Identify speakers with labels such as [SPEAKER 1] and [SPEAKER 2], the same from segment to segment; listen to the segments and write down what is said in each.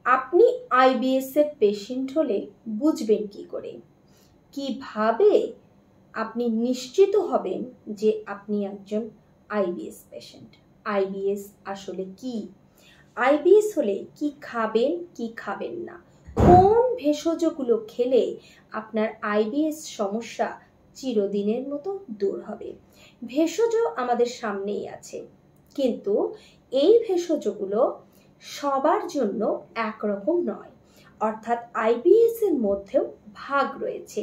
[SPEAKER 1] আপনি আইবিএস এর পেশেন্ট হলে বুঝবেন কি করে? কিভাবে আপনি নিশ্চিত হবেন যে আপনি একজন আইবিএস পেশেন্ট? আইবিএস আসলে কি? আইবিএস হলে কি খাবেন কি খাবেন না, কোন ভেষজগুলো খেলে আপনার আইবিএস সমস্যা চিরদিনের মতো দূর হবে। ভেষজ আমাদের সামনেই আছে, কিন্তু এই ভেষজগুলো সবার জন্য একরকম নয়। অর্থাৎ আইবিএস এর মধ্যেও ভাগ রয়েছে।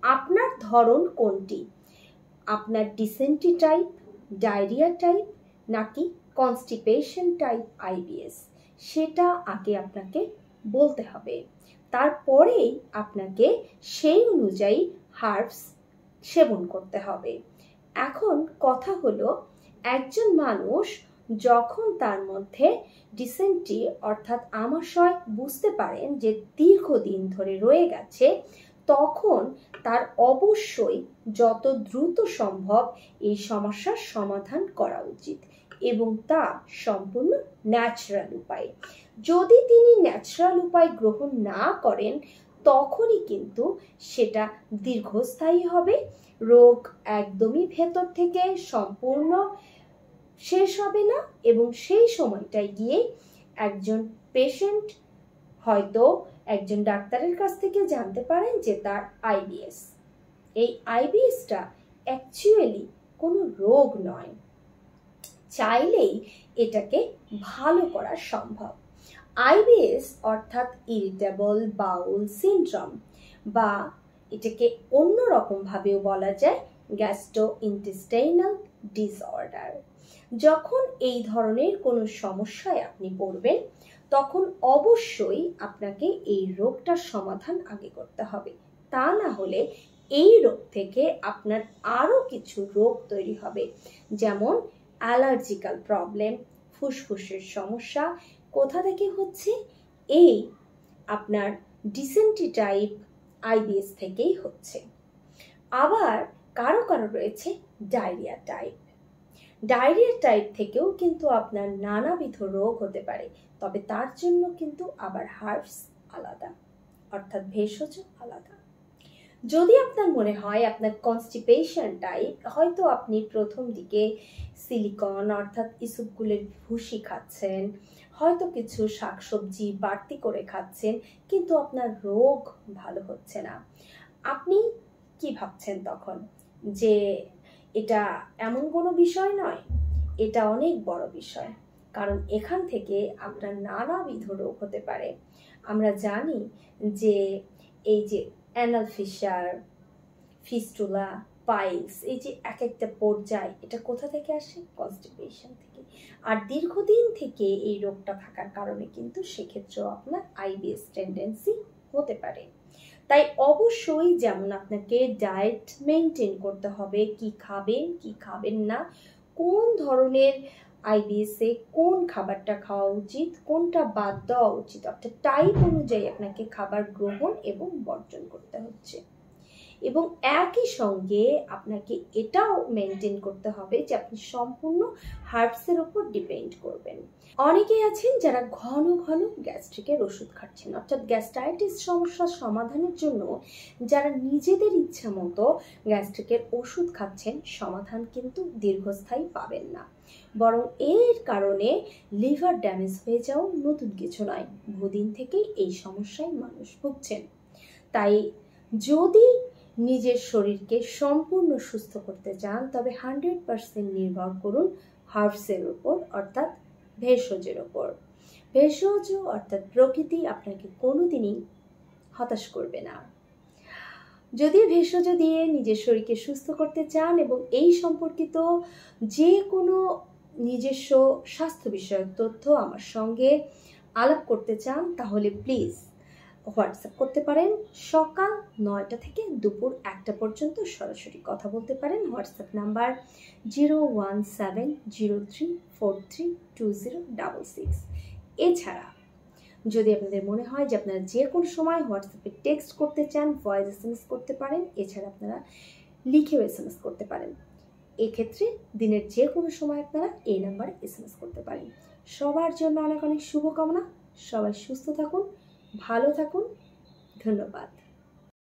[SPEAKER 1] আপনার ধরন কোনটি? আপনার ডিসেন্ট্রি টাইপ, ডায়রিয়া টাইপ নাকি কনস্টিপেশন টাইপ আইবিএস, সেটা আগে আপনাকে বলতে হবে। তারপরেই আপনাকে সেই অনুযায়ী হার্বস সেবন করতে হবে। এখন কথা হলো, একজন মানুষ যখন তার মধ্যে ডিসেন্ট্রি অর্থাৎ আমাশয় বুঝতে পারেন যে দীর্ঘদিন ধরে রয়ে গেছে, তখন তার অবশ্যই যত দ্রুত সম্ভব এই সমস্যার সমাধান করা উচিত, এবং তা সম্পূর্ণ ন্যাচারাল উপায়ে। যদি তিনি ন্যাচারাল উপায় গ্রহণ না করেন, তখনই কিন্তু সেটা দীর্ঘস্থায়ী হবে। রোগ একদমই ভেতর থেকে সম্পূর্ণ শেষ হবে না, এবং সেই সময়টায় গিয়ে একজন পেশেন্ট হয়তো একজন ডাক্তারের কাছ থেকে জানতে পারেন যে তার আইবিএস। এই আইবিএসটা অ্যাকচুয়ালি কোনো রোগ নয়, চাইলেই এটাকে ভালো করা সম্ভব। আইবিএস অর্থাৎ ইরিটেবল বাউল সিনড্রোম, বা এটাকে অন্যরকম ভাবেও বলা যায় গ্যাস্ট্রোইন্টেস্টাইনাল ডিসঅর্ডার। যখন এই ধরনের কোনো সমস্যায় আপনি পড়বেন, তখন অবশ্যই আপনাকে এই রোগটার সমাধান আগে করতে হবে। তা না হলে এই রোগ থেকে আপনার আরও কিছু রোগ তৈরি হবে, যেমন অ্যালার্জিক্যাল প্রবলেম, ফুসফুসের সমস্যা। কোথা থেকে হচ্ছে? এই আপনার ডিসেন্ট্রি টাইপ আইবিএস থেকেই হচ্ছে। আবার কারো কারো রয়েছে ডায়রিয়া টাইপ। ডায়রিয়া টাইপ থেকেও কিন্তু আপনার নানাবিধ রোগ হতে পারে, তবে তার জন্য কিন্তু আবার হার্বস আলাদা, অর্থাৎ ভেষজ আলাদা। যদি আপনার মনে হয় আপনার কনস্টিপেশন টাইপ, হয়তো আপনি প্রথম দিকে সিলিকন অর্থাৎ ইসবগুলের ভুসি খাচ্ছেন, হয়তো কিছু শাকসবজি বাড়তি করে খাচ্ছেন, কিন্তু আপনার রোগ ভালো হচ্ছে না। আপনি কি ভাবছেন তখন? যে এটা এমন কোনো বিষয় নয়, এটা অনেক বড় বিষয়, কারণ এখান থেকে আপনার নানাবিধ রোগ হতে পারে। আমরা জানি যে এই যে অ্যানাল ফিশার, ফিস্টুলা, পাইলস, এই যে এক একটা পর্যায়, এটা কোথা থেকে আসে? কনস্টিপেশন থেকে। আর দীর্ঘদিন থেকে এই রোগটা থাকার কারণে কিন্তু সেক্ষেত্রেও আপনার আইবিএস টেন্ডেন্সি হতে পারে। তাই অবশ্যই যেমন আপনাকে ডায়েট মেনটেন করতে হবে, কি খাবেন কি খাবেন না, কোন ধরনের আইবিএসে কোন খাবারটা খাওয়া উচিত, কোনটা বাদ দেওয়া উচিত, অর্থাৎ টাইপ অনুযায়ী আপনাকে খাবার গ্রহণ এবং বর্জন করতে হচ্ছে। এবং একই সঙ্গে আপনাকে এটাও মেনটেন করতে হবে যে আপনি সম্পূর্ণ হার্বসের উপর ডিপেন্ড করবেন। অনেকেই আছেন যারা ঘন ঘন গ্যাস্ট্রিকের ওষুধ খাচ্ছেন, অর্থাৎ গ্যাস্ট্রাইটিস সমস্যার সমাধানের জন্য যারা নিজেদের ইচ্ছা মতো গ্যাস্ট্রিকের ওষুধ খাচ্ছেন, সমাধান কিন্তু দীর্ঘস্থায়ী পাবেন না, বরং এর কারণে লিভার ড্যামেজ হয়ে যাও নতুন কিছু নয়। বহুদিন থেকেই এই সমস্যায় মানুষ ভুগছেন। তাই যদি নিজের শরীরকে সম্পূর্ণ সুস্থ করতে চান, তবে 100% নির্ভর করুন হার্বসের উপর, অর্থাৎ ভেষজের উপর। ভেষজ অর্থাৎ প্রকৃতি আপনাকে কোনোদিনই হতাশ করবে না। যদি ভেষজ দিয়ে নিজের শরীরকে সুস্থ করতে চান এবং এই সম্পর্কিত যে কোনো নিজস্ব স্বাস্থ্য বিষয়ক তথ্য আমার সঙ্গে আলাপ করতে চান, তাহলে প্লিজ হোয়াটসঅ্যাপ করতে পারেন। সকাল 9টা থেকে দুপুর 1টা পর্যন্ত সরাসরি কথা বলতে পারেন। WhatsApp number 01703432066। এছাড়া যদি আপনাদের মনে হয় যে আপনারা যে কোনো সময় হোয়াটসঅ্যাপে টেক্সট করতে চান, ভয়েস এসএমএস করতে পারেন। এছাড়া আপনারা লিখেও এসএমএস করতে পারেন। এক্ষেত্রে দিনের যে কোনো সময় আপনারা এই নাম্বারে এসএমএস করতে পারেন। সবার জন্য অনেক অনেক শুভকামনা। সবাই সুস্থ থাকুন, ভালো থাকুন। ধন্যবাদ।